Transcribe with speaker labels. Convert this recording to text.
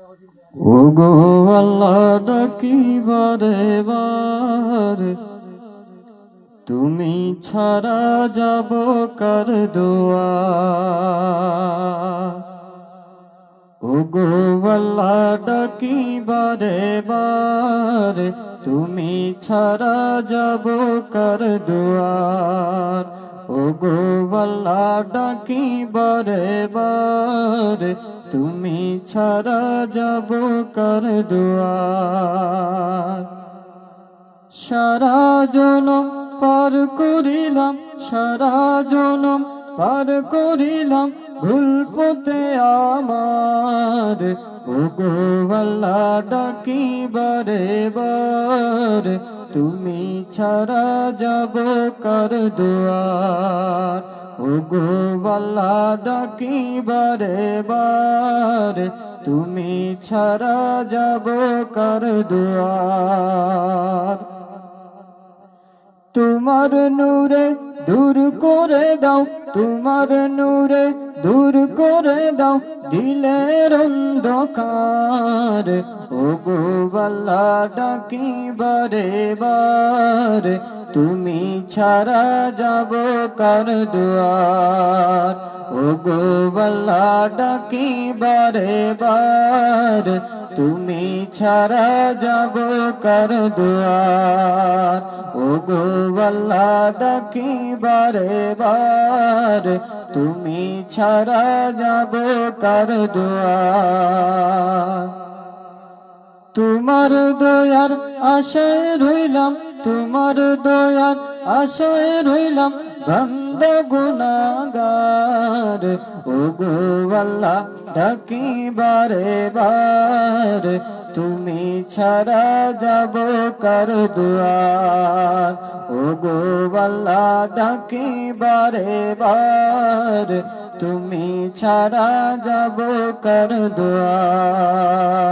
Speaker 1: ওগো আল্লাহ ডাকি বারে বার, তুমি ছাড়া যাব কার দুয়ার। ওগো আল্লাহ ডাকি বারে বার, তুমি ছাড়া যাব কার দুয়ার। ওগো আল্লাহ ডাকি বারে বার, তুমি ছাড়া যাব কার দুয়ার। সারা জনম পার করিলাম, সারা জনম পার করিলাম ভুল পথে আমার। ওগো আল্লাহ ডাকি বারে বার, তুমি ছাড়া যাব কার দুয়ার। ওগো আল্লাহ ডাকি বারে বার, তুমি ছাড়া যাব কার দুয়ার। তোমার নূরে দূর করে দাও, তোমার নূরে দূর করে দাও দিলের অন্ধকার। ওগো আল্লাহ ডাকি বারে বার, তুমি ছাড়া যাব কার দুয়ার। ওগো আল্লাহ ডাকি বারে বার, তুমি ছাড়া যাব কার দুয়ার। ওগো আল্লাহ ডাকি বারে বার, তুমি ছাড়া যাব কার দুয়ার। তোমার দয়ার আশায় রইলাম, তোমার দয়ার আশায় রইলাম বান্দা গুনাহগার। ওগো আল্লাহ ডাকি বারে বার, তুমি ছাড়া যাব কার দুয়ার। ওগো আল্লাহ ডাকি বারে বার, তুমি ছাড়া যাব কার দুয়ার।